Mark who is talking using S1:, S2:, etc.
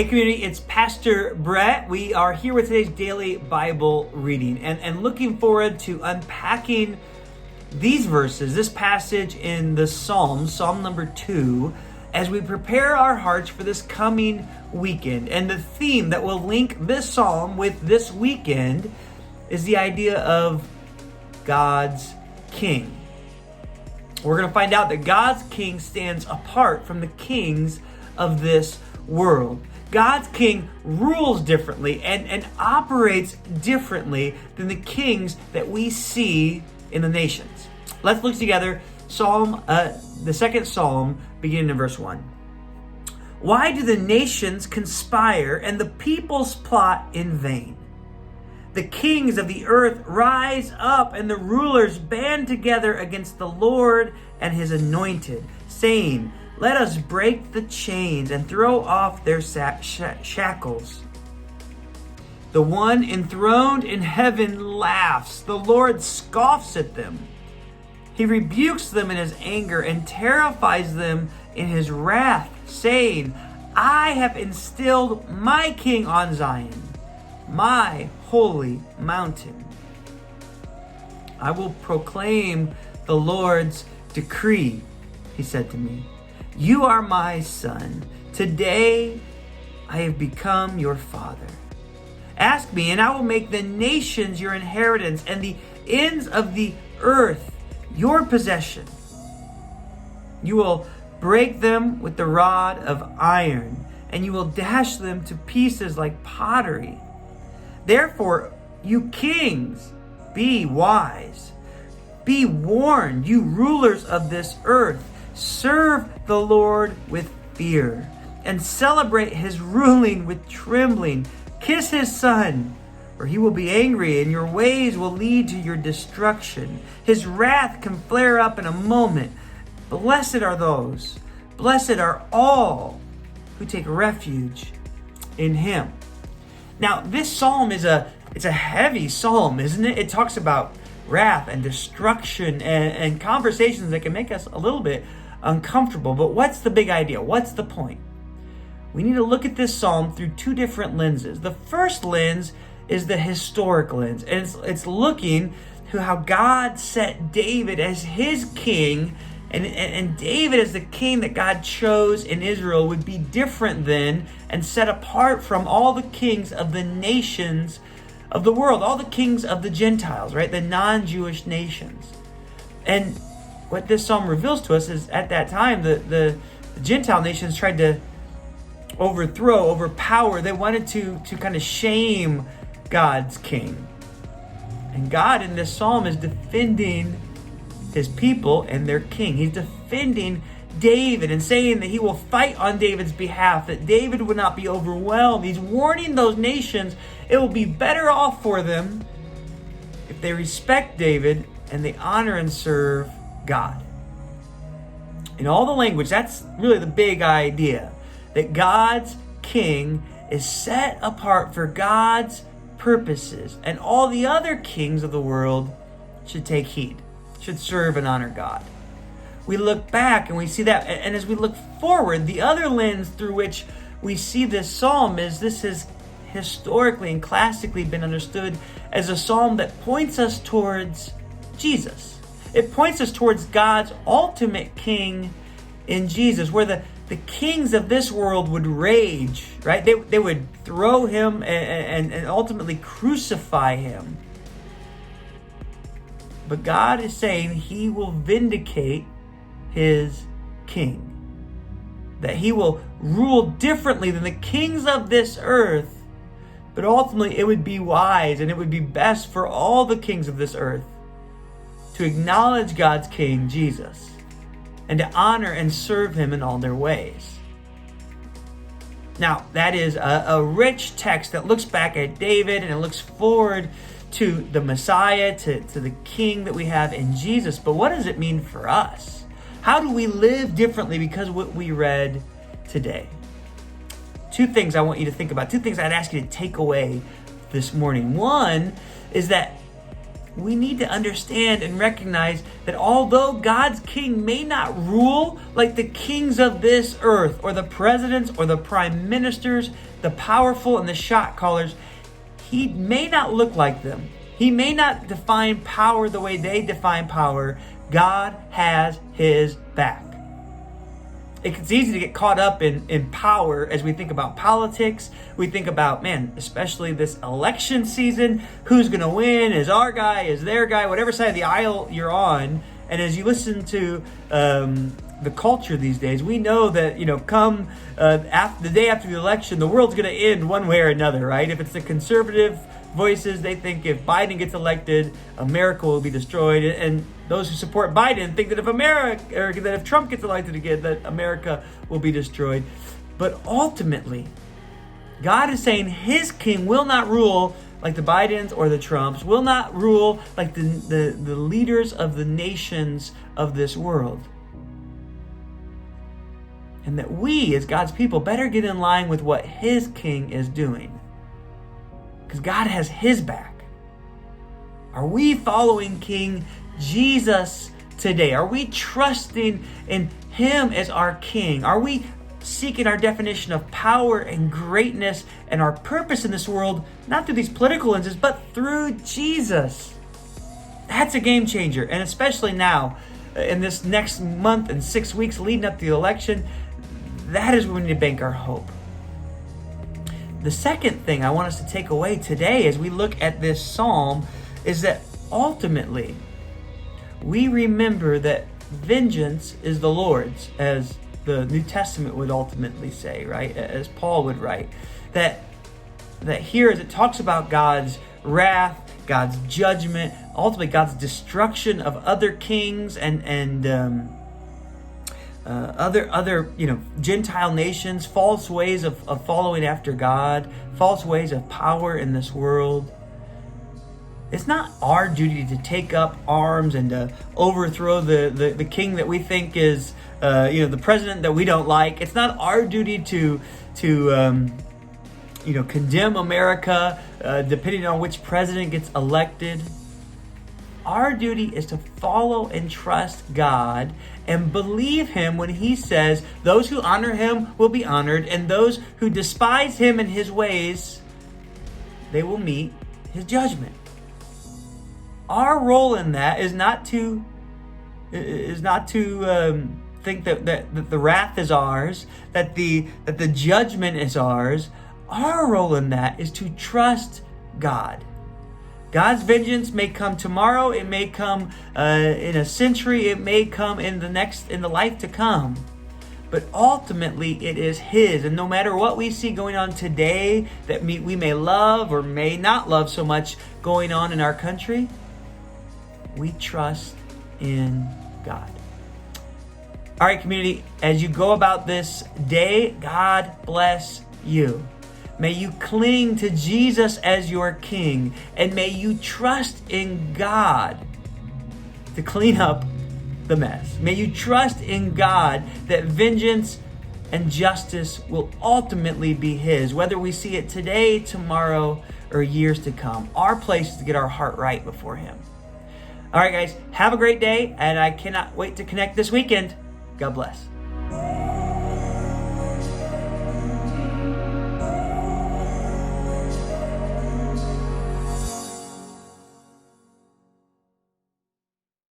S1: Hey community, it's Pastor Brett. We are here with today's daily Bible reading and looking forward to unpacking these verses, this passage in the Psalm number 2, as we prepare our hearts for this coming weekend. And the theme that will link this psalm with this weekend is the idea of God's King. We're going to find out that God's King stands apart from the kings of this world. God's King rules differently and operates differently than the kings that we see in the nations. Let's look together the second Psalm, beginning in verse 1. Why do the nations conspire and the peoples plot in vain? The kings of the earth rise up and the rulers band together against the Lord and his anointed, saying, let us break the chains and throw off their shackles. The one enthroned in heaven laughs. The Lord scoffs at them. He rebukes them in his anger and terrifies them in his wrath, saying, I have instilled my king on Zion, my holy mountain. I will proclaim the Lord's decree, he said to me. You are my son. Today I have become your father. Ask me, and I will make the nations your inheritance and the ends of the earth your possession. You will break them with the rod of iron, and you will dash them to pieces like pottery. Therefore, you kings, be wise. Be warned, you rulers of this earth. Serve the Lord with fear and celebrate his ruling with trembling. Kiss his son, or he will be angry and your ways will lead to your destruction. His wrath can flare up in a moment. Blessed are all who take refuge in him. Now, this psalm it's a heavy psalm, isn't it? It talks about wrath and destruction and conversations that can make us a little bit uncomfortable. But what's the big idea? What's the point? We need to look at this psalm through two different lenses. The first lens is the historic lens, and it's looking to how God set David as his king, and David as the king that God chose in Israel would be different than and set apart from all the kings of the nations of the world, all the kings of the Gentiles, right? The non-Jewish nations. And what this psalm reveals to us is at that time, the Gentile nations tried to overpower. They wanted to kind of shame God's king. And God in this psalm is defending his people and their king. He's defending David and saying that he will fight on David's behalf, that David would not be overwhelmed. He's warning those nations it will be better off for them if they respect David and they honor and serve God. In all the language, that's really the big idea, that God's king is set apart for God's purposes, and all the other kings of the world should take heed, should serve and honor God. We look back and we see that, and as we look forward, the other lens through which we see this psalm is this has historically and classically been understood as a psalm that points us towards Jesus. It points us towards God's ultimate king in Jesus, where the kings of this world would rage, right? They would throw him and ultimately crucify him. But God is saying he will vindicate his king, that he will rule differently than the kings of this earth, but ultimately it would be wise and it would be best for all the kings of this earth to acknowledge God's king, Jesus, and to honor and serve him in all their ways. Now, that is a rich text that looks back at David and it looks forward to the Messiah, to the king that we have in Jesus. But what does it mean for us? How do we live differently because of what we read today? Two things I want you to think about. Two things I'd ask you to take away this morning. One is that we need to understand and recognize that although God's king may not rule like the kings of this earth, or the presidents, or the prime ministers, the powerful and the shot callers, he may not look like them. He may not define power the way they define power. God has his back. It's easy to get caught up in power as we think about politics. We think about, especially this election season, who's going to win? Is our guy? Is their guy? Whatever side of the aisle you're on. And as you listen to the culture these days, we know that, come the day after the election, the world's going to end one way or another, right? If it's the conservative voices, they think if Biden gets elected, America will be destroyed. And those who support Biden think that if Trump gets elected again, that America will be destroyed. But ultimately, God is saying his king will not rule like the Bidens or the Trumps, will not rule like the leaders of the nations of this world. And that we, as God's people, better get in line with what his king is doing. Because God has his back. Are we following King Jesus today? Are we trusting in him as our king? Are we seeking our definition of power and greatness and our purpose in this world, not through these political lenses, but through Jesus? That's a game changer. And especially now, in this next month and 6 weeks leading up to the election, that is where we need to bank our hope. The second thing I want us to take away today as we look at this psalm is that ultimately we remember that vengeance is the Lord's, as the New Testament would ultimately say, right? As Paul would write. That here, as it talks about God's wrath, God's judgment, ultimately God's destruction of other kings and other Gentile nations, false ways of following after God, false ways of power in this world. It's not our duty to take up arms and to overthrow the king that we think is the president that we don't like. It's not our duty to condemn America depending on which president gets elected. Our duty is to follow and trust God and believe him when he says those who honor him will be honored, and those who despise him and his ways, they will meet his judgment. Our role in that is not to think that the wrath is ours, that the judgment is ours. Our role in that is to trust God. God's vengeance may come tomorrow. It may come in a century. It may come in the life to come. But ultimately, it is his. And no matter what we see going on today that we may love or may not love so much going on in our country, we trust in God. All right, community, as you go about this day, God bless you. May you cling to Jesus as your King, and may you trust in God to clean up the mess. May you trust in God that vengeance and justice will ultimately be his, whether we see it today, tomorrow, or years to come. Our place is to get our heart right before him. All right, guys, have a great day, and I cannot wait to connect this weekend. God bless.